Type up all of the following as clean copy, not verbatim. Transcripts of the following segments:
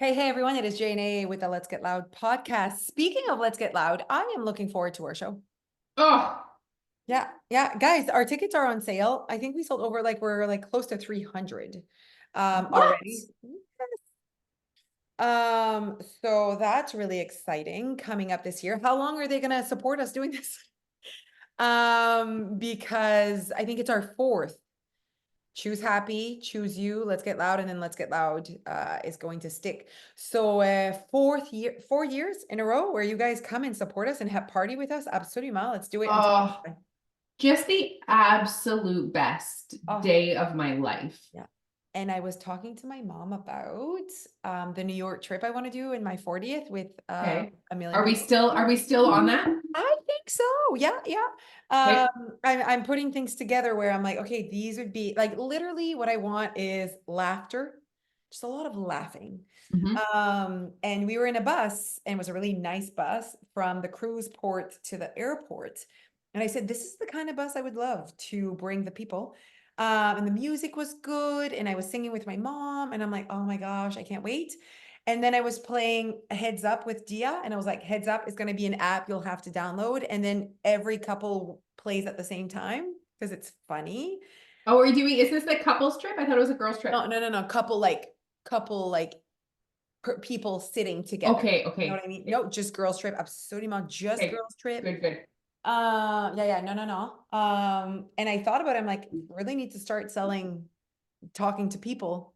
Hey, everyone. It is Jane with the Let's Get Loud podcast. Speaking of Let's Get Loud, I am looking forward to our show. Oh, Yeah. Guys, our tickets are on sale. I think we sold over we're like close to 300 what? already. So that's really exciting coming up this year. How long are they gonna support us doing this? Because I think it's our fourth. Choose happy, choose you, let's get loud, and then let's get loud is going to stick. So 4 years in a row where you guys come and support us and have party with us. Absolutely, let's do it until Oh, just the absolute best oh day of my life. yeah. And I was talking to my mom about the New York trip I want to do in my 40th with Okay. a million Are we people. still are we still on that? I think so. Yeah. Okay. I'm putting things together where I'm like, okay, these would be like literally what I want is laughter, just a lot of laughing. Mhm. And we were in a bus and it was a really nice bus from the cruise port to the airport. And I said, this is the kind of bus I would love to bring the people. And the music was good. And I was singing with my mom and I'm like, oh my gosh, I can't wait. And then I was playing Heads Up with Dia, and I was like, Heads Up is going to be an app you'll have to download. And then every couple plays at the same time because it's funny. Oh, are we doing, is this the couples trip? I thought it was a girls trip. No. Couple people sitting together. Okay, You know what okay. I mean? No, just girls trip. Absolutely, just Okay, girls trip. good. Yeah, no. And I thought about it, I'm like, really need to start talking to people,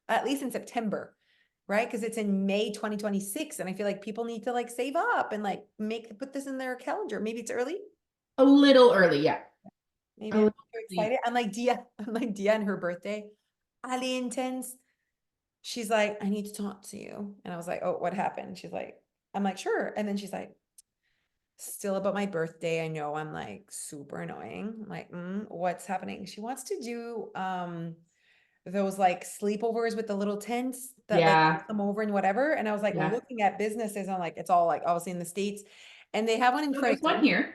at least in September, right? Because it's in May 2026. And I feel like people need to like save up and like put this in their calendar. Maybe it's early. A little early, yeah. Maybe A I'm little too early. excited. I'm like Dia and her birthday. Ali intense. She's like, I need to talk to you. And I was like, oh, what happened? She's like, I'm like, sure. And then she's like, still about my birthday. I know I'm like super annoying. I'm like, what's happening? She wants to do those like sleepovers with the little tents that like Yeah, come over and whatever. And I was like yeah. looking at businesses and like it's all like obviously in the States. And they have one in No, there's one Fredericton. here.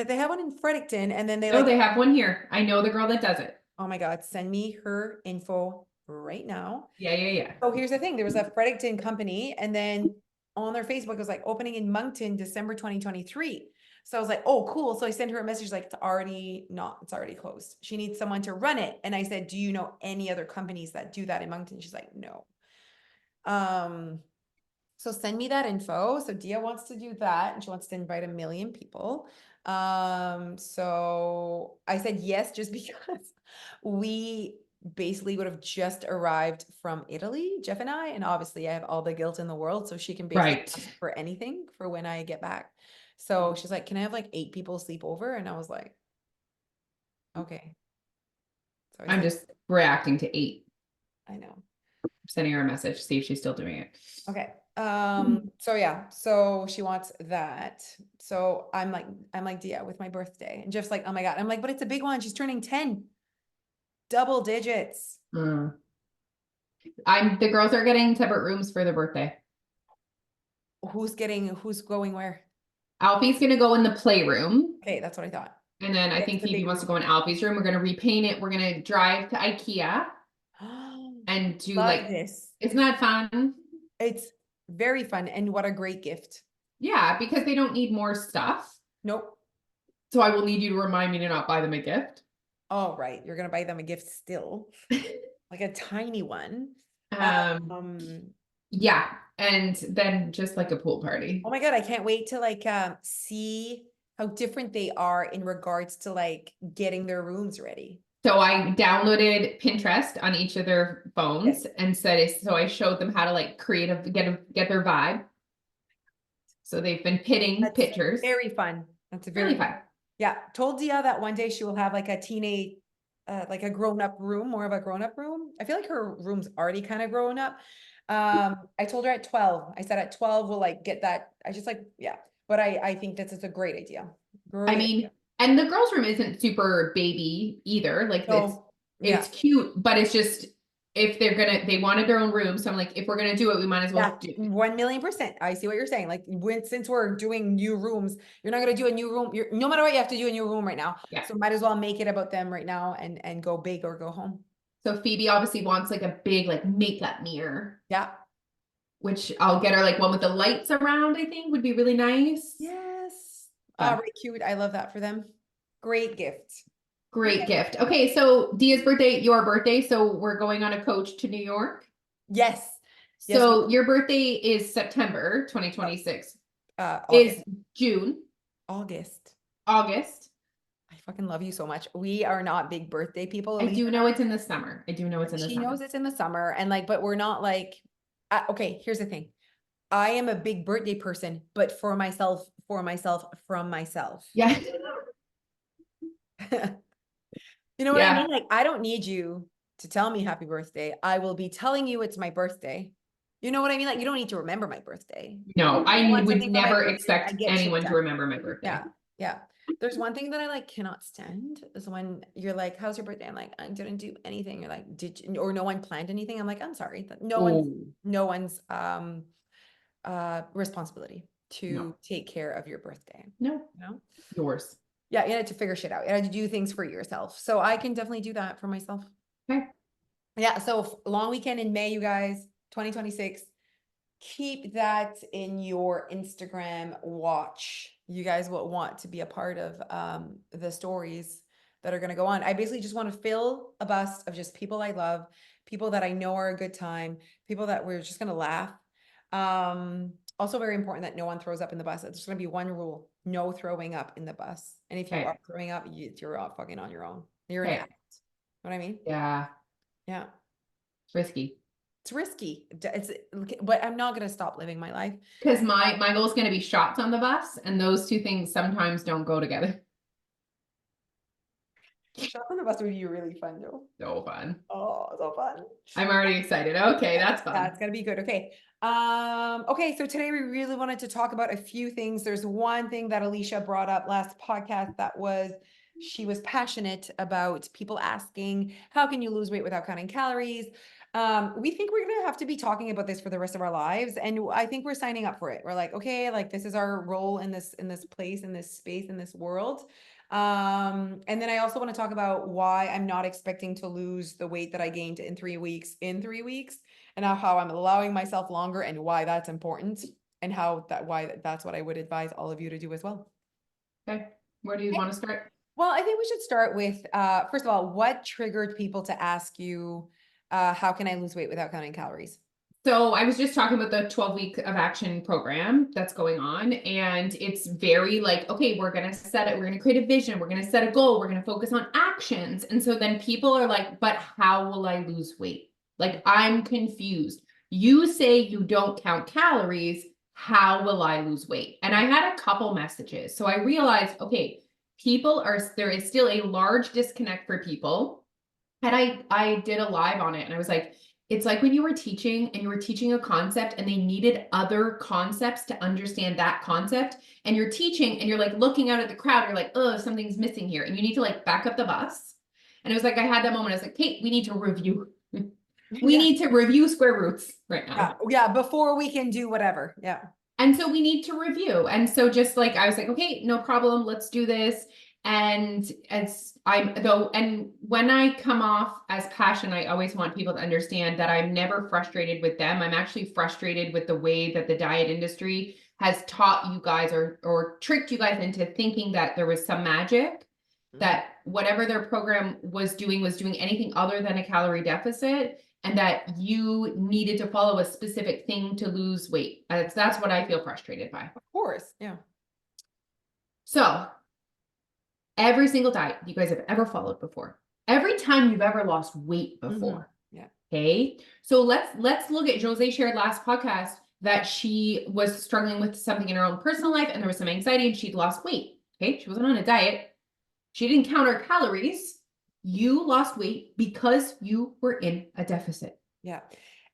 They have one in Fredericton, and then they No, like, they have one here. I know the girl that does it. oh my God, send me her info right now. Yeah. So here's the thing. There was a Fredericton company, and then on their Facebook, it was like opening in Moncton, December 2023. So I was like, oh, cool. So I sent her a message like, it's already closed. She needs someone to run it. And I said, do you know any other companies that do that in Moncton? She's like, no. Um, so send me that info. So Dia wants to do that and she wants to invite a million people. So I said yes, just because we basically would have just arrived from Italy, Jeff and I, and obviously I have all the guilt in the world. So she can basically Right. ask for anything for when I get back. So she's like, can I have like 8 people sleep over? And I was like, okay. So I I'm said, just reacting to 8. I know. Sending her a message, see if she's still doing it. Okay. So yeah, so she wants that. So I'm like Dia with my birthday. And Jeff's like, oh my God. I'm like, but it's a big one. She's turning 10. Double digits. Mm. The girls are getting separate rooms for their birthday. Who's going where? Alfie's gonna go in the playroom. Okay, that's what I thought. And then I It's think the Phoebe big wants to room. go in Alfie's room. We're gonna repaint it. We're gonna drive to IKEA and do Love like, this. isn't that fun? It's very fun. And what a great gift. Yeah, because they don't need more stuff. Nope. So I will need you to remind me to not buy them a gift. All right. You're gonna buy them a gift still. Like a tiny one. Um, Um, yeah. And then just like a pool party. Oh my God, I can't wait to like see how different they are in regards to like getting their rooms ready. So I downloaded Pinterest on each of their Yes. phones and said, so I showed them how to like get their vibe. So they've been pitting That's pictures. very fun. That's a Really very fun. yeah. Told Dia that one day she will have like a teenage like a grown-up room, more of a grown-up room. I feel like her room's already kind of grown up. I told her at 12. I said at 12 we'll like get that. I just like, yeah. But I think that's a great idea. I Great mean, idea. and the girls' room isn't super baby either. Like So it's yeah. cute, but it's just if they wanted their own room. So I'm like, if we're gonna do it, we might as Yeah, well do it. 1,000,000%. I see what you're saying. Like since we're doing new rooms, you're not gonna do a new room. No matter what, you have to do a new room right now. Yeah. So might as well make it about them right now and go big or go home. So Phoebe obviously wants like a big like makeup mirror. Yeah. which I'll get her like one with the lights around, I think would be really nice. Yes. But Really cute. I love that for them. Great gift. Okay. great gift. Okay, so Dia's birthday, your birthday. So we're going on a coach to New York. Yes. Yes, we So your birthday is September 2026. August. Is June, August. August. I fucking love you so much. We are not big birthday people, I Elise do and know I. it's in the summer. I do know it's in the She summer. knows it's in the summer and like, but we're not like, okay, here's the thing. I am a big birthday person, but for myself, from myself. Yeah. You know what I mean? Yeah. Like, I don't need you to tell me happy birthday. I will be telling you it's my birthday. You know what I mean? Like, you don't need to remember my birthday. No, I I want would something for my never birthday. I expect get shit anyone to done. remember my birthday. Yeah. Yeah. There's one thing that I like cannot stand is when you're like, how's your birthday? I'm like, I didn't do anything. You're like, did you, or no one planned anything? I'm like, I'm sorry. Oh, No one's responsibility no, to take care of your birthday. no, You know? yours. Yeah, you had to figure shit out. You had to do things for yourself. So I can definitely do that for myself. Okay. Yeah, so long weekend in May, you guys, 2026. Keep that in your Instagram watch. You guys will want to be a part of the stories that are going to go on. I basically just want to fill a bust of just people I love, people that I know are a good time, people that we're just going to laugh. Also very important that no one throws up in the bus. There's going to be one rule: no throwing up in the bus. And if you are Okay. throwing up, you're all fucking on your own. You're an Okay. addict. Know what I mean? Yeah. Yeah. It's risky. It's risky. But I'm not going to stop living my life. Because my goal is going to be shots on the bus, and those two things sometimes don't go together. Shop on the bus would be really fun though. So fun. Oh, so fun. I'm already excited. Okay, that's Yeah, fun. it's gonna be good. Okay. Okay, so today we really wanted to talk about a few things. There's one thing that Alicia brought up last podcast that was she was passionate about people asking, how can you lose weight without counting calories? We think we're gonna have to be talking about this for the rest of our lives, and I think we're signing up for it. We're like, okay, like this is our role in this place, in this space, in this world. And then I also want to talk about why I'm not expecting to lose the weight that I gained in 3 weeks and how I'm allowing myself longer and why that's important and why that's what I would advise all of you to do as well. Okay. Where do you want to start? Well, I think we should start with first of all, what triggered people to ask you, how can I lose weight without counting calories? So I was just talking about the 12-week of action program that's going on. And it's very like, okay, we're going to set it, we're going to create a vision, we're going to set a goal, we're going to focus on actions. And so then people are like, but how will I lose weight? Like, I'm confused. You say you don't count calories. How will I lose weight? And I had a couple messages. So I realized, okay, there is still a large disconnect for people. And I did a live on it and I was like, it's like when you were teaching and you were teaching a concept and they needed other concepts to understand that concept. And you're teaching and you're like looking out at the crowd, you're like, oh, something's missing here. And you need to like back up the bus. And it was like I had that moment. I was like, Kate, we need to review. We Yeah. need to review square roots right Yeah. now. Yeah. Before we can do whatever. Yeah. And so we need to review. And so just like I was like, okay, no problem, let's do this. And as I'm though, and when I come off as passion, I always want people to understand that I'm never frustrated with them. I'm actually frustrated with the way that the diet industry has taught you guys or tricked you guys into thinking that there was some magic, that whatever their program was doing anything other than a calorie deficit, and that you needed to follow a specific thing to lose weight. That's what I feel frustrated by. Of course. Yeah. So every single diet you guys have ever followed before, every time you've ever lost weight before. Yeah. Okay. So let's look at Jose shared last podcast that she was struggling with something in her own personal life and there was some anxiety and she'd lost weight. Okay. She wasn't on a diet. She didn't count her calories. You lost weight because you were in a deficit. Yeah.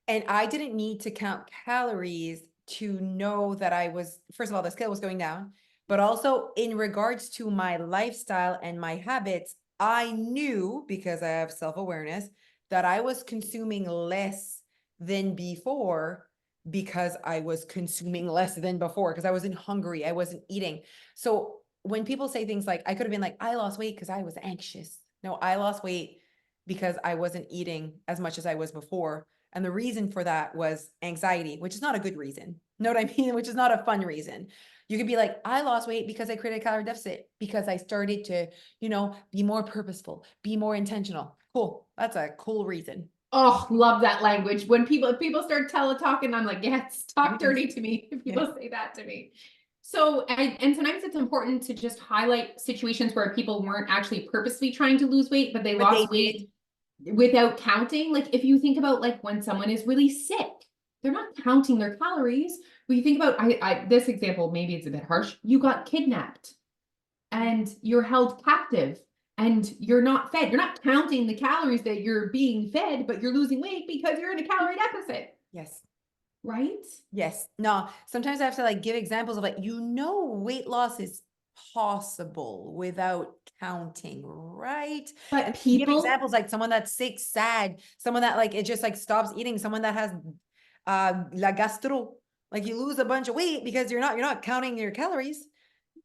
And I didn't need to count calories to know that I was, first of all, the scale was going down, but also in regards to my lifestyle and my habits, I knew because I have self-awareness that I was consuming less than before because I was consuming less than before because I wasn't hungry, I wasn't eating. So when people say things like, I could have been like, I lost weight because I was anxious. No, I lost weight because I wasn't eating as much as I was before. And the reason for that was anxiety, which is not a good reason. Know what I mean? Which is not a fun reason. You could be like, I lost weight because I created a calorie deficit, because I started to, be more purposeful, be more intentional. Cool. That's a cool reason. Oh, love that language. When people start teletalking, I'm like, yes, talk Yes. dirty to me. If Yeah. people say that to me. So, and sometimes it's important to just highlight situations where people weren't actually purposely trying to lose weight, but they But they lost did. weight without counting. Like if you think about like when someone is really sick, they're not counting their calories. When you think about this example, maybe it's a bit harsh. You got kidnapped and you're held captive and you're not fed. You're not counting the calories that you're being fed, but you're losing weight because you're in a calorie deficit, Yes. right? Yes. No, sometimes I have to like give examples of like, weight loss is possible without counting, right? And But give people, examples like someone that's sick, sad, someone that like it just like stops eating, someone that has la gastro, like you lose a bunch of weight because you're not counting your calories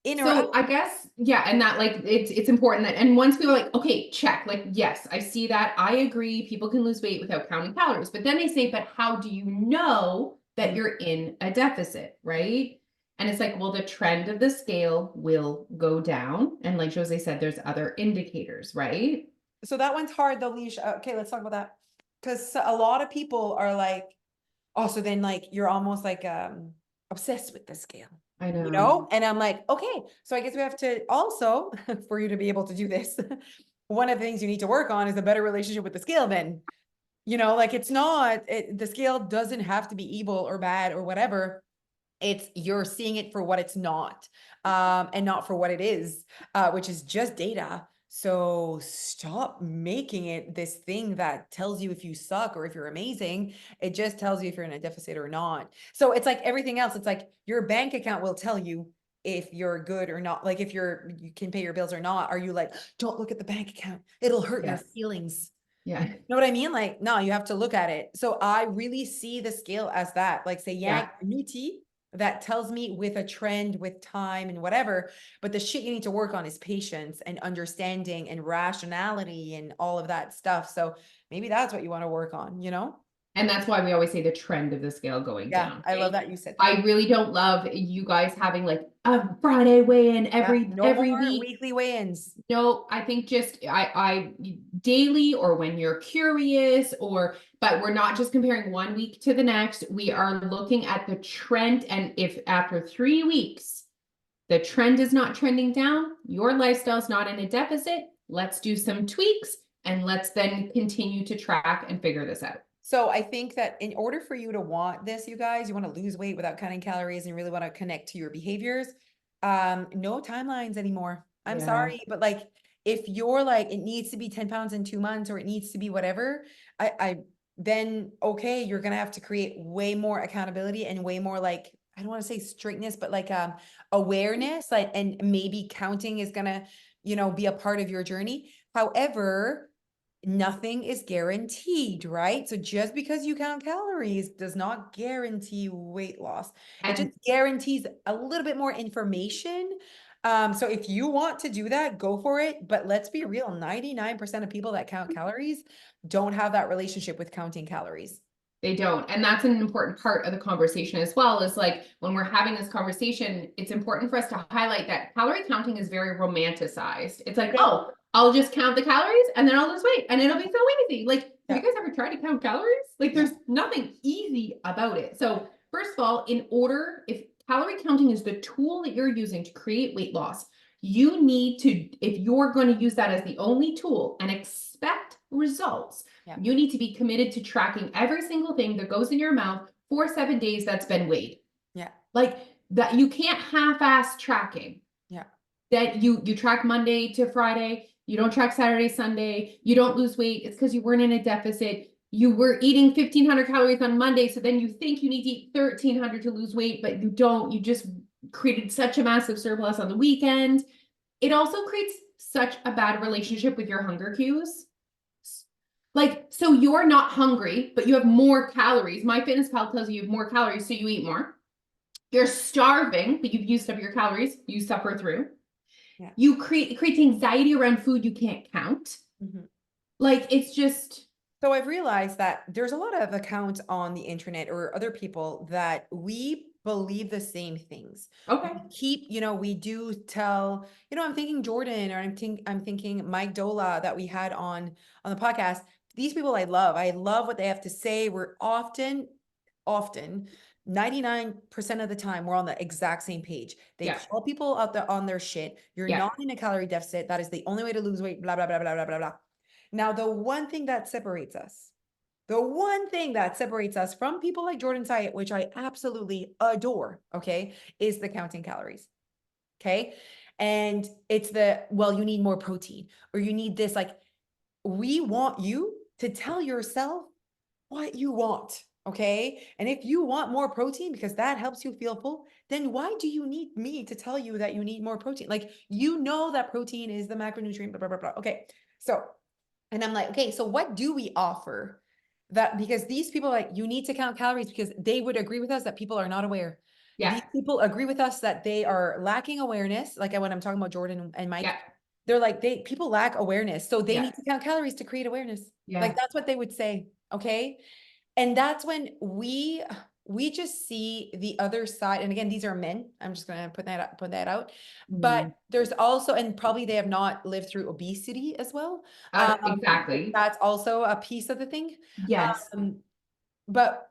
in or out. so I guess, yeah, and that like it's important that, and once people are like, okay, check, like, yes, I see that. I agree, people can lose weight without counting calories. But then they say, but how do you know that Mm. you're in a deficit, right? And it's like, well, the trend of the scale will go down. And like Jose said, there's other indicators, right? So that one's hard though, Leash. Okay, let's talk about that. Because a lot of people are like, oh, so then like you're almost like obsessed with the scale, I know. And I'm like, okay, so I guess we have to also, for you to be able to do this, one of the things you need to work on is a better relationship with the scale then. Like it's not, the scale doesn't have to be evil or bad or whatever. It's you're seeing it for what it's not, and not for what it is, which is just data. So stop making it this thing that tells you if you suck or if you're amazing. It just tells you if you're in a deficit or not. So it's like everything else. It's like your bank account will tell you if you're good or not. Like if you can pay your bills or not. Are you like, don't look at the bank account, it'll hurt your Yes. feelings? Yeah. Know what I mean? Like, no, you have to look at it. So I really see the scale as that, like say Yeah. Yang Nuti, that tells me with a trend, with time and whatever. But the shit you need to work on is patience and understanding and rationality and all of that stuff. So maybe that's what you want to work on? And that's why we always say the trend of the scale going Yeah, down. I love Right? that you said that. I really don't love you guys having like a Friday weigh-in Yeah, every no every more week. weekly weigh-ins. No, I think just I daily or when you're curious or but we're not just comparing one week to the next. We are looking at the trend. And if after 3 weeks the trend is not trending down, your lifestyle's not in a deficit, let's do some tweaks and let's then continue to track and figure this out. So I think that in order for you to want this, you guys, you want to lose weight without counting calories and really want to connect to your behaviors. No timelines anymore. I'm Yeah. sorry, but like if you're like it needs to be 10 pounds in 2 months or it needs to be whatever, I then okay, you're gonna have to create way more accountability and way more like I don't want to say strictness, but like awareness, like and maybe counting is gonna, be a part of your journey. However, nothing is guaranteed, right? So just because you count calories does not guarantee weight loss. It just And guarantees a little bit more information. So if you want to do that, go for it. But let's be real, 99% of people that count calories don't have that relationship with counting calories. they don't. And that's an important part of the conversation as well, is like when we're having this conversation, it's important for us to highlight that calorie counting is very romanticized. It's like, Okay. oh, I'll just count the calories and then I'll lose weight and it'll be so easy. Like, have Yeah. you guys ever tried to count calories? Like, Yeah. there's nothing easy about it. So, first of all, if calorie counting is the tool that you're using to create weight loss, you need to, if you're going to use that as the only tool and expect results, Yeah. you need to be committed to tracking every single thing that goes in your mouth for 7 days that's been weighed. Yeah. Like that, you can't half-ass tracking. Yeah. That you track Monday to Friday, you don't track Saturday, Sunday, you don't lose weight. It's because you weren't in a deficit. You were eating 1,500 calories on Monday, so then you think you need to eat 1,300 to lose weight, but you don't. You just created such a massive surplus on the weekend. It also creates such a bad relationship with your hunger cues. Like, so you're not hungry, but you have more calories. MyFitnessPal tells you you have more calories, so you eat more. You're starving, but you've used up your calories. You suffer through. Yeah. It creates anxiety around food you can't count. Mhm. Like, it's just, So I've realized that there's a lot of accounts on the internet or other people that we believe the same things. Okay. We keep, we do tell, I'm thinking Jordan, or I'm thinking Mike Dola that we had on the podcast. These people I love. I love what they have to say. We're often 99% of the time we're on the exact same page. They Yeah. call people out there on their shit. You're Yeah. not in a calorie deficit. That is the only way to lose weight, blah, blah, blah, blah, blah, blah, blah. Now, the one thing that separates us from people like Jordan Syatt, which I absolutely adore, okay, is the counting calories. Okay. And it's well, you need more protein or you need this. Like, we want you to tell yourself what you want. Okay. And if you want more protein because that helps you feel full, then why do you need me to tell you that you need more protein? Like, that protein is the macronutrient, blah, blah, blah, blah. Okay. So, and I'm like, okay, so what do we offer that, because these people like, you need to count calories because they would agree with us that people are not aware. Yeah. These people agree with us that they are lacking awareness. Like when I'm talking about Jordan and Mike, Yeah. they're like, people lack awareness. So they Yeah. need to count calories to create awareness. Like Yeah. that's what they would say. Okay. And that's when we just see the other side. And again, these are men. I'm just gonna put that out. But Mm. there's also, and probably they have not lived through obesity as well. But Exactly. that's also a piece of the thing. Yes. Um, but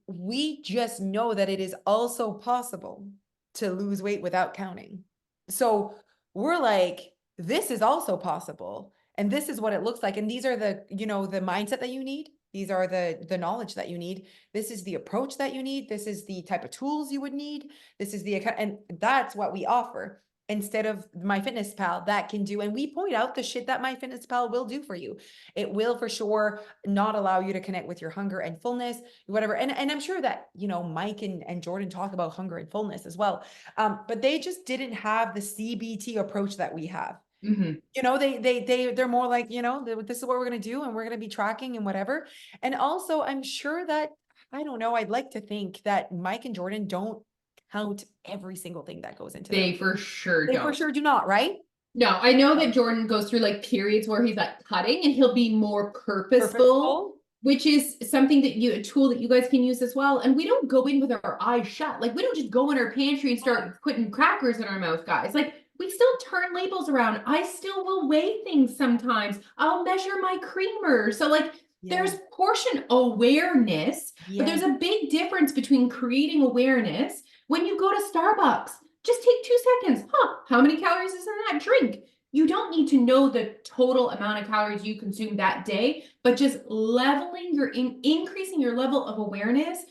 we just know that it is also possible to lose weight without counting. So we're like, this is also possible. And this is what it looks like. And these are the mindset that you need. These are the knowledge that you need. This is the approach that you need. This is the type of tools you would need. This is the account. And that's what we offer instead of MyFitnessPal that can do. And we point out the shit that MyFitnessPal will do for you. It will for sure not allow you to connect with your hunger and fullness, whatever. And I'm sure that, Mike and Jordan talk about hunger and fullness as well. But they just didn't have the CBT approach that we have. Hmm. They're more like, this is what we're going to do and we're going to be tracking and whatever. And also I'm sure that, I don't know, I'd like to think that Mike and Jordan don't count every single thing that goes into their, They for sure they for don't. sure do not, right? No, I know that Jordan goes through like periods where he's like cutting and he'll be more purposeful, Purposeful. which is something that a tool that you guys can use as well. And we don't go in with our eyes shut. Like we don't just go in our pantry and start putting crackers in our mouth, guys. Like we still turn labels around. I still will weigh things sometimes. I'll measure my creamer. So like Yeah. there's portion awareness, but Yeah. there's a big difference between creating awareness when you go to Starbucks. Just take 2 seconds. How many calories is in that drink? You don't need to know the total amount of calories you consume that day, but just leveling increasing your level of awareness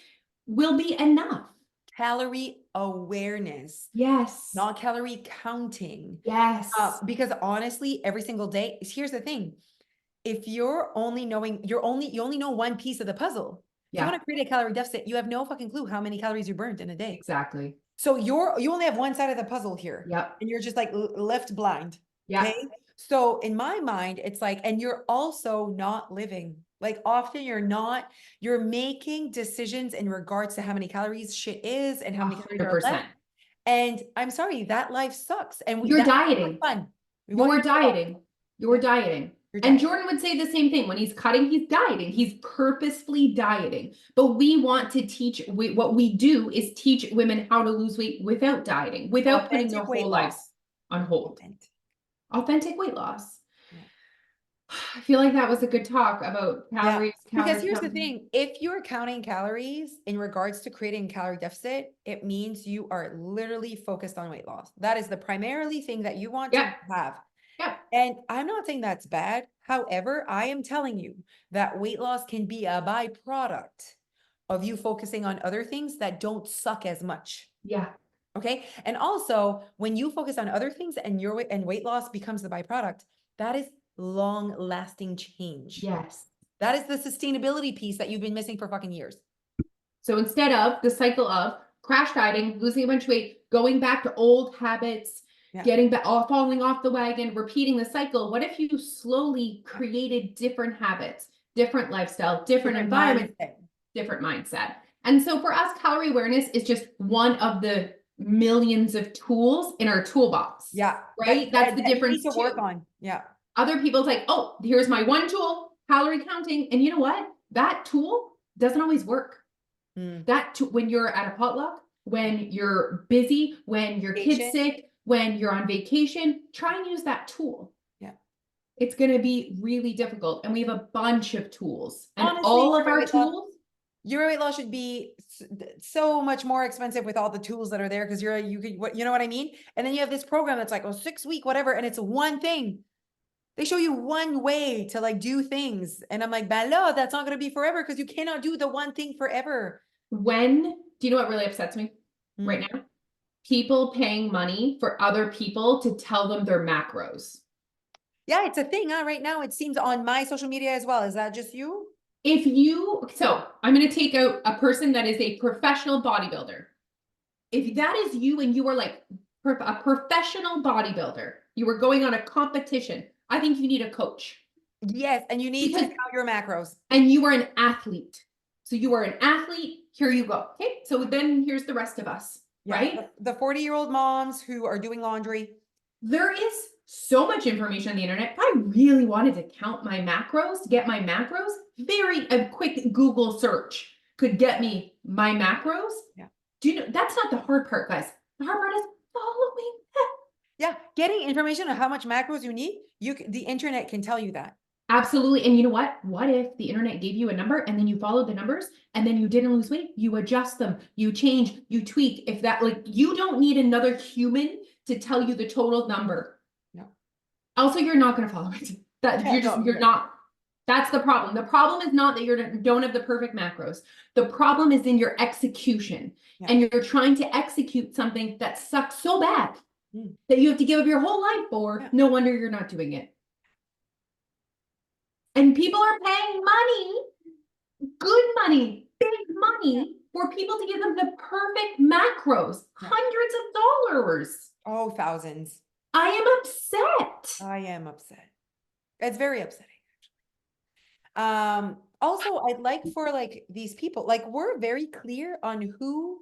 will be enough. Calorie awareness, Yes. not calorie counting. Yes. Because honestly, every single day, here's the thing. If you're only knowing, you only know one piece of the puzzle. If you Yeah, want to create a calorie deficit, you have no fucking clue how many calories you burned in a day. exactly. So you only have one side of the puzzle here Yep. and you're just like left blind. Yeah. Okay. So in my mind, it's like, and you're also not living. Like often you're making decisions in regards to how many calories shit is and how A many calories hundred are left. percent. And I'm sorry, that life sucks. And You're that's not dieting. fun. We want you You're to feel well. dieting. You're Yeah, dieting. you're And dieting. Jordan would say the same thing. When he's cutting, he's dieting. He's purposefully dieting. But we want to what we do is teach women how to lose weight without dieting, without putting their Authentic weight whole lives loss. on hold. Authentic. Authentic weight loss. Yeah. I feel like that was a good talk about Yeah. calories, Because calories, here's the calories. thing, if you're counting calories in regards to creating a calorie deficit, it means you are literally focused on weight loss. That is the primarily thing that you want to Yep. have. Yep. And I'm not saying that's bad. However, I am telling you that weight loss can be a byproduct of you focusing on other things that don't suck as much. Yeah. Okay. And also, when you focus on other things and weight loss becomes the byproduct, that is long lasting change. Yes. That is the sustainability piece that you've been missing for fucking years. So instead of the cycle of crash dieting, losing a bunch of weight, going back to old habits, Yeah. getting back, falling off the wagon, repeating the cycle, what if you slowly created different habits, different lifestyle, different environment, mindset. different mindset? And so for us, calorie awareness is just one of the millions of tools in our toolbox. Yeah. Right? That's the that you need difference to work too. on. Yeah. Other people's like, oh, here's my one tool. calorie counting. And you know what? That tool doesn't always work. Mm. When you're at a potluck, when you're busy, when your kid's Patient. sick, when you're on vacation, try and use that tool. Yeah. It's going to be really difficult. And we have a bunch of tools, and Honestly, all of our tools. your weight loss should be so much more expensive with all the tools that are there because you could what you know what I mean? And then you have this program that's like, oh, 6 week, whatever, and it's one thing. They show you one way to like do things. And I'm like, no, that's not gonna be forever because you cannot do the one thing forever. Do you know what really upsets me right Mm. now? People paying money for other people to tell them their macros. Yeah, it's a thing, huh? Right now, it seems on my social media as well. Is that just you? I'm going to take out a person that is a professional bodybuilder. If that is you and you are like a professional bodybuilder, you were going on a competition, I think you need a coach. Yes, and you need to Because, count your macros. and you are an athlete. So you are an athlete. Here you go. Okay. So then here's the rest of us, Yeah, right? the 40-year-old moms who are doing laundry. There is so much information on the internet. If I really wanted to count my macros, to get my macros, a quick Google search could get me my macros. Yeah. Do you know that's not the hard part, guys? The hard part is following that. Yeah, getting information on how much macros you need, the internet can tell you that. Absolutely. And you know what? What if the internet gave you a number and then you followed the numbers and then you didn't lose weight? You adjust them, you change, you tweak. If that, like, you don't need another human to tell you the total number. No. Also, you're not going to follow it. Yeah, no, You're not. That's the problem. The problem is not that you don't have the perfect macros. The problem is in your execution. Yeah. And you're trying to execute something that sucks so bad that you have to give up your whole life for. Yeah. No wonder you're not doing it. And people are paying money, good money, big money, for people to give them the perfect macros, hundreds of dollars. Oh, thousands. I am upset. I am upset. It's very upsetting, actually. Also, I'd like for like these people, like we're very clear on who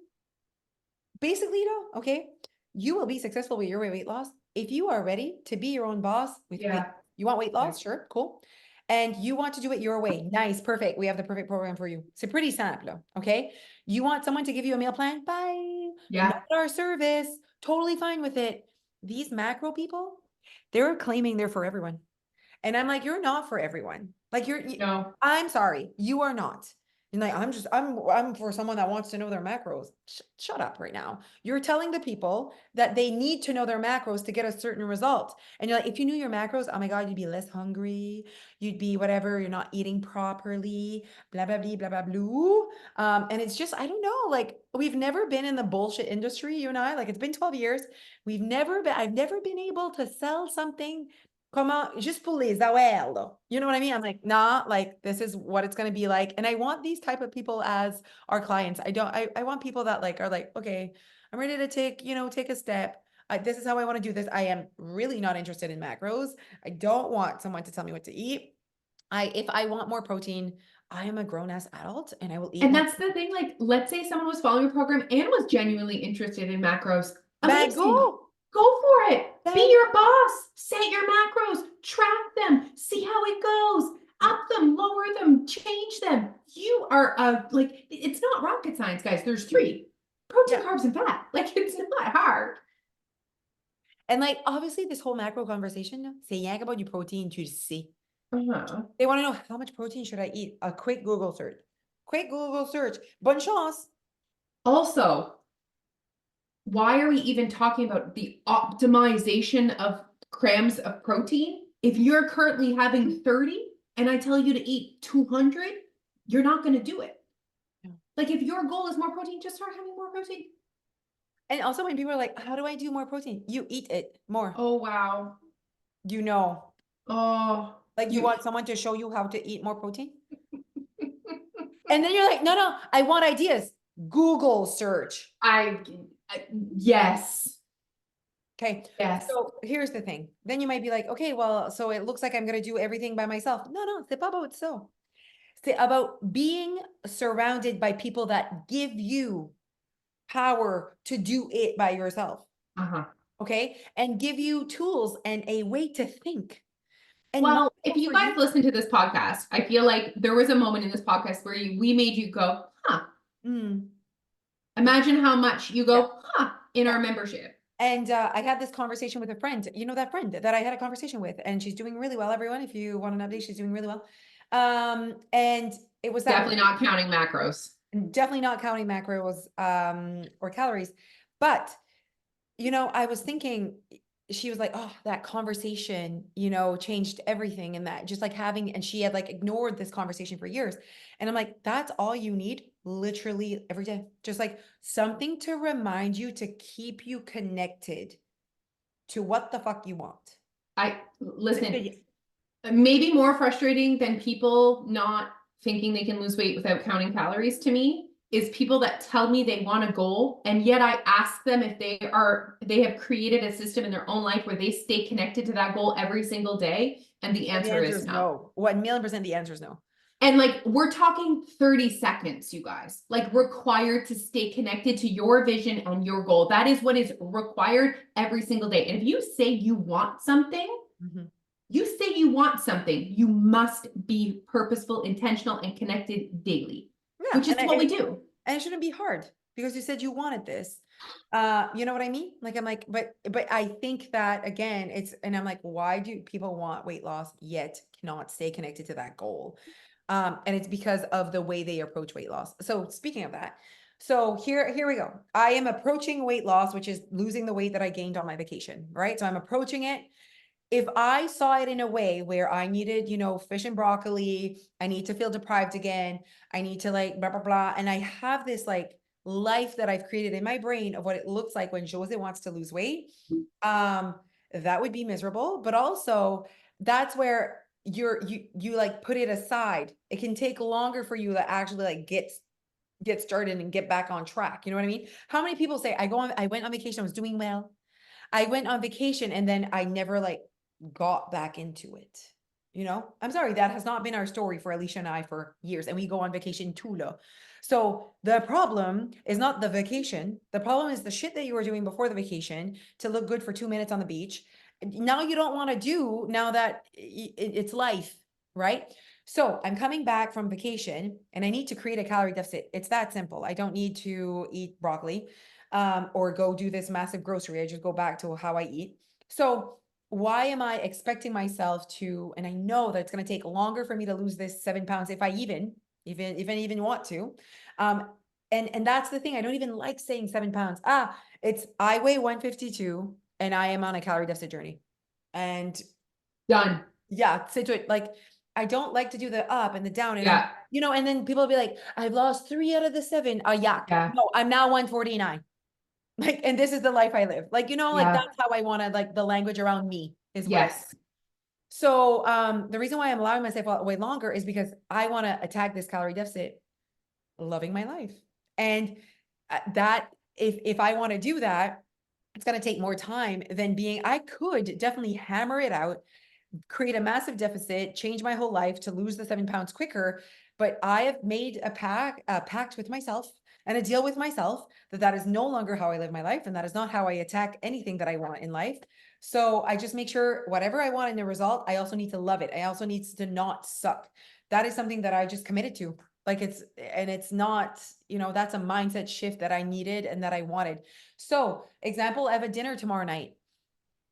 basically, okay, you will be successful with your weight loss if you are ready to be your own boss with weight. You want weight loss? Sure, cool. And you want to do it your way. Nice, perfect. We have the perfect program for you. C'est pretty simple, okay? You want someone to give you a meal plan? Bye. Yeah. Not our service. Totally fine with it. These macro people, they're claiming they're for everyone. And I'm like, you're not for everyone. Like No. I'm sorry, you are not. And like, I'm for someone that wants to know their macros. Shut up right now. You're telling the people that they need to know their macros to get a certain result. And you're like, if you knew your macros, oh my God, you'd be less hungry. You'd be whatever, you're not eating properly, blah, blah, blah, blah, blah, blah. And it's just, I don't know, like we've never been in the bullshit industry, you and I, like it's been 12 years. I've never been able to sell something comment just pour les AOL. You know what I mean? I'm like, nah, like this is what it's going to be like. And I want these type of people as our clients. I want people that like are like, okay, I'm ready to take a step. This is how I want to do this. I am really not interested in macros. I don't want someone to tell me what to eat. If I want more protein, I am a grown ass adult and I will eat. And that's the thing. Like, let's say someone was following your program and was genuinely interested in macros. Amazing. Go for it. Be your boss. Set your macros. Track them. See how it goes. Up them, lower them, change them. You are it's not rocket science, guys. There's 3: protein, carbs, and fat. Like, it's not hard. And like, obviously this whole macro conversation, c'est rien about du protein, tu le sais. Uh-huh. They want to know how much protein should I eat? A quick Google search. Bonne chance. Also, why are we even talking about the optimization of grams of protein? If you're currently having 30 and I tell you to eat 200, you're not going to do it. No. Like, if your goal is more protein, just start having more protein. And also when people are like, how do I do more protein? You eat it more. Oh, wow. You know. Oh. Like you want someone to show you how to eat more protein? And then you're like, no, I want ideas. Google search. Yes. Okay. Yes. So here's the thing. Then you might be like, okay, well, so it looks like I'm going to do everything by myself. No, c'est pas about so. C'est about being surrounded by people that give you power to do it by yourself. Uh-huh. Okay. And give you tools and a way to think. And well, if Well, you for guys you, listen to this podcast, I feel like there was a moment in this podcast where we made you go, huh, mm, imagine how much you yeah, go, huh, in yeah. our membership. And I had this conversation with a friend, you know, that friend that I had a conversation with, and she's doing really well, everyone. If you want an update, she's doing really well. And it was that Definitely not counting macros. definitely not counting macros or calories. But, you know, I was thinking, she was like, oh, that conversation, you know, changed everything. And that just like having, and she had like ignored this conversation for years. And I'm like, that's all you need literally every day. Just like something to remind you to keep you connected to what the fuck you want. I listen, To- maybe more frustrating than people not thinking they can lose weight without counting calories to me is people that tell me they want a goal, and yet I ask them if they have created a system in their own life where they stay connected to that goal every single day, and the And the answer answer is is no. no. 1,000,000% the answer is no. And like, we're talking 30 seconds, you guys, like required to stay connected to your vision and your goal. That is what is required every single day. And if you say you want something, Mhm. you say you want something, you must be purposeful, intentional, and connected daily, Yeah, which is what we do. and it shouldn't be hard because you said you wanted this. You know what I mean? Like I'm like, but I think that again, it's and I'm like, why do people want weight loss yet cannot stay connected to that goal? And it's because of the way they approach weight loss. So speaking of that, so here we go. I am approaching weight loss, which is losing the weight that I gained on my vacation, right? So I'm approaching it. If I saw it in a way where I needed, you know, fish and broccoli, I need to feel deprived again, I need to like blah blah blah, and I have this like life that I've created in my brain of what it looks like when Jose wants to lose weight, um, that would be miserable. But also, that's where you like put it aside. It can take longer for you to actually like get started and get back on track. You know what I mean? How many people say I went on vacation, I was doing well. I went on vacation and then I never like got back into it. You know, I'm sorry, that has not been our story for Alicia and I for years, and we go on vacation too. So the problem is not the vacation. The problem is the shit that you were doing before the vacation to look good for 2 minutes on the beach. Now you don't want to do now that it's life, right? So I'm coming back from vacation and I need to create a calorie deficit. It's that simple. I don't need to eat broccoli or go do this massive grocery. I just go back to how I eat. So why am I expecting myself to, and I know that it's going to take longer for me to lose this 7 pounds if I even want to. Um, and that's the thing. I don't even like saying 7 pounds. It's I weigh 152 and I am on a calorie deficit journey. And Done. yeah, say to it like I don't like to do the up and the down. And I'm, Yeah. you know, and then people will be like, I've lost 3 out of the 7. Yuck. Yeah. No, I'm now 149. Like, and this is the life I live. Like, you know, like Yeah. that's how I want to like the language around me is what I Yes. so the reason why I'm allowing myself way longer is because I want to attack this calorie deficit, loving my life. And that if I want to do that, it's going to take more time than being I could definitely hammer it out, create a massive deficit, change my whole life to lose the 7 pounds quicker. But I have made a pact with myself and a deal with myself that that is no longer how I live my life. And that is not how I attack anything that I want in life. So I just make sure whatever I want in the result, I also need to love it. I also needs to not suck. That is something that I just committed to. Like it's not, you know, that's a mindset shift that I needed and that I wanted. So example, I have a dinner tomorrow night.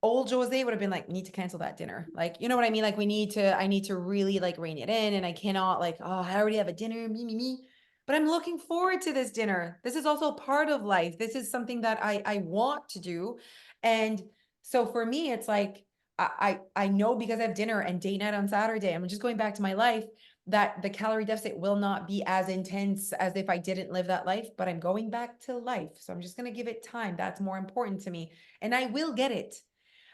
Old Jose would have been like, need to cancel that dinner. Like, you know what I mean? Like I need to really like rein it in and I cannot like, oh, I already have a dinner, me. But I'm looking forward to this dinner. This is also part of life. This is something that I want to do. And so for me, it's like, I know because I have dinner and date night on Saturday, I'm just going back to my life that the calorie deficit will not be as intense as if I didn't live that life, but I'm going back to life. So I'm just going to give it time. That's more important to me. And I will get it.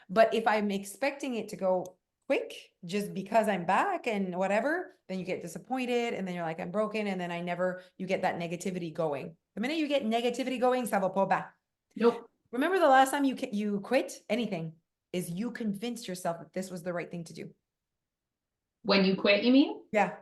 But if I'm expecting it to go quick just because I'm back and whatever, then you get disappointed and then you're like, I'm broken. And then you get that negativity going. The minute you get negativity going, ça va pas bien. Nope. Remember the last time you quit anything is you convinced yourself that this was the right thing to do. When you quit, you mean? Yeah.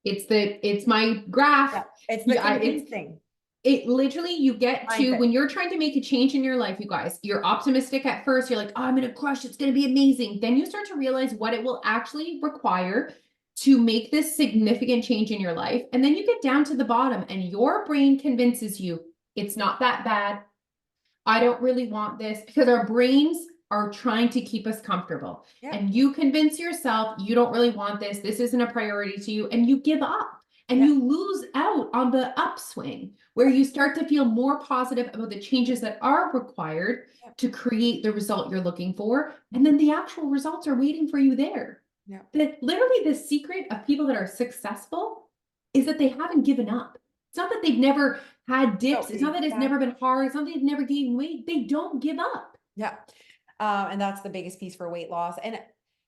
It's my graph. Yeah. It's the Yeah, it's convincing. It literally, you get to, Mindset. when you're trying to make a change in your life, you guys, you're optimistic at first. You're like, oh, I'm going to crush. It's going to be amazing. Then you start to realize what it will actually require to make this significant change in your life. And then you get down to the bottom and your brain convinces you it's not that bad. I don't really want this, because our brains are trying to keep us comfortable. Yeah. And you convince yourself you don't really want this. This isn't a priority to you. And you give up and Yeah. you lose out on the upswing where you start to feel more positive about the changes that are required Yeah. to create the result you're looking for. And then the actual results are waiting for you there. Yeah. That literally, the secret of people that are successful is that they haven't given up. It's not that they've never had No, dips. It's not that it's never exactly. been hard. It's not that they've never gained weight. They don't give up. Yeah. And that's the biggest piece for weight loss. And,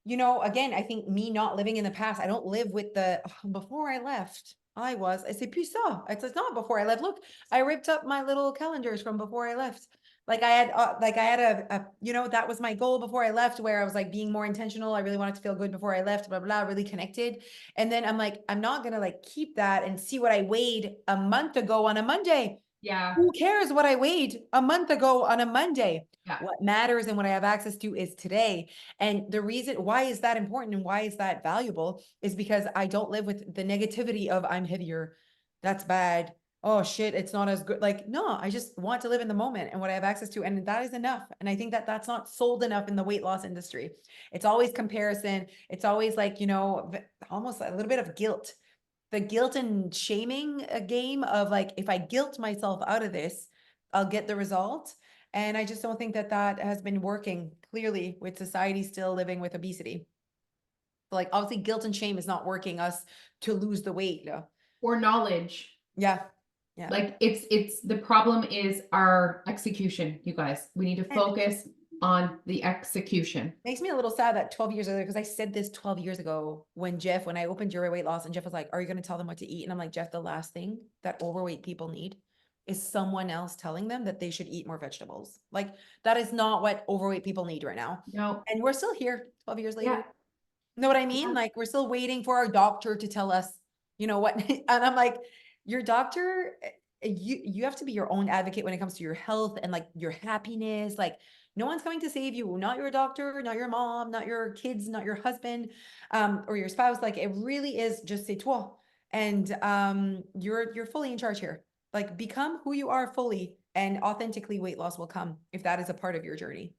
again, I think me not living in the past, I don't live with the before I left. I say, plus ça. It's not before I left. Look, I ripped up my little calendars from before I left. Like I had that was my goal before I left, where I was like being more intentional. I really wanted to feel good before I left, blah, blah, really connected. And then I'm like, I'm not going to like keep that and see what I weighed a month ago on a Monday. Yeah. Who cares what I weighed a month ago on a Monday? Yeah. What matters and what I have access to is today. And the reason why is that important and why is that valuable is because I don't live with the negativity of I'm heavier. That's bad. Oh shit, it's not as good. Like, no, I just want to live in the moment and what I have access to. And that is enough. And I think that that's not sold enough in the weight loss industry. It's always comparison. It's always like, almost a little bit of guilt, the guilt and shaming a game of like, if I guilt myself out of this, I'll get the result. And I just don't think that that has been working clearly with society still living with obesity. Like, obviously, guilt and shame is not working us to lose the weight. Or knowledge. Yeah. Yeah. Like, it's the problem is our execution, you guys. We need to And focus on the execution. makes me a little sad that 12 years ago, because I said this 12 years ago when I opened Your Weight Loss, and Jeff was like, are you going to tell them what to eat? And I'm like, Jeff, the last thing that overweight people need is someone else telling them that they should eat more vegetables. Like, that is not what overweight people need right now. No. And we're still here 12 years Yeah. later. Know what I mean? Yeah. Like, we're still waiting for our doctor to tell us, you know what? And I'm like, your doctor, you have to be your own advocate when it comes to your health and like your happiness. Like, no one's going to save you, not your doctor, not your mom, not your kids, not your husband, or your spouse. Like, it really is just c'est toi. And you're fully in charge here. Like, become who you are fully, and authentically weight loss will come if that is a part of your journey.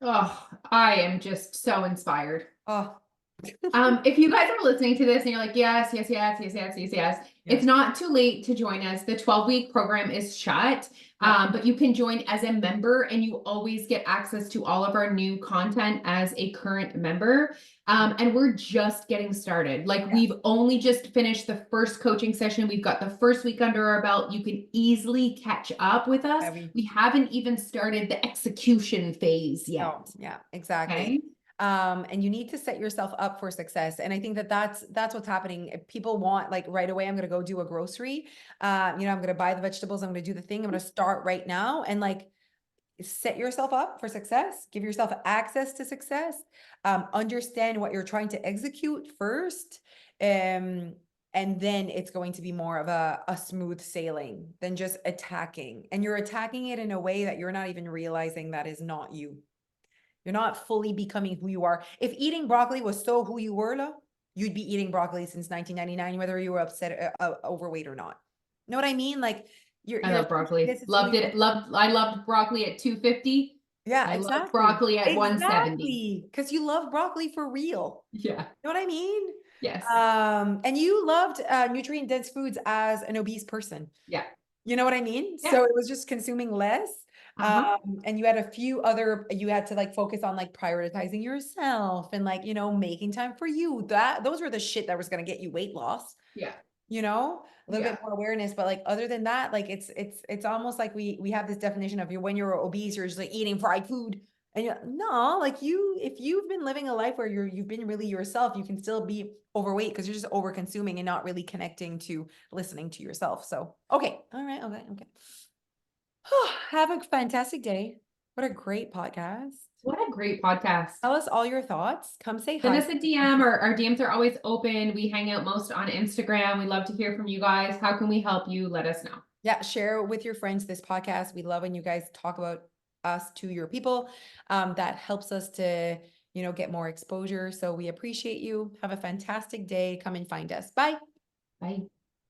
Oh, I am just so inspired. Oh, If you guys are listening to this and you're like, yes, yes, yes, yes, yes, yes, yes, yeah. it's not too late to join us. The 12-week program is shut, Yeah. but you can join as a member and you always get access to all of our new content as a current member. And we're just getting started. Like, Yeah. we've only just finished the first coaching session. We've got the first week under our belt. You can easily catch up with us. Yeah, We haven't even started the execution phase yet. no, yeah, exactly. Okay. And you need to set yourself up for success. And I think that that's what's happening. If people want, like, right away, I'm going to go do a grocery. I'm going to buy the vegetables. I'm going to do the thing. I'm going to start right now, and like, set yourself up for success. Give yourself access to success. Understand what you're trying to execute first. And then it's going to be more of a smooth sailing than just attacking. And you're attacking it in a way that you're not even realizing that is not you. You're not fully becoming who you are. If eating broccoli was so who you were, you'd be eating broccoli since 1999, whether you were upset overweight or not. Know what I mean? Like, I you're love thinking broccoli. this is who Loved you it. I loved broccoli at 250. Yeah, I loved exactly. broccoli at 170. Exactly. Because you love broccoli for real. Yeah. You know what I mean? Yes. And you loved nutrient dense foods as an obese person. Yeah. You know what I mean? Yeah. So it was just consuming less. Uh-huh. And you had you had to like focus on like prioritizing yourself and like, making time for you. Those were the shit that was going to get you weight loss, Yeah. a little Yeah. bit more awareness. But like, other than that, like, it's almost like we have this definition of when you're obese, you're just like eating fried food. And no, like, if you've been living a life where you've been really yourself, you can still be overweight because you're just over consuming and not really connecting to listening to yourself. So, okay. All right. Okay. Have a fantastic day. What a great podcast. What a great podcast. Tell us all your thoughts. Come say Send hi. us a DM. Our DMs are always open. We hang out most on Instagram. We love to hear from you guys. How can we help you? Let us know. Yeah, share with your friends this podcast. We love when you guys talk about us to your people. That helps us to, get more exposure. So we appreciate you. Have a fantastic day. Come and find us. Bye. Bye.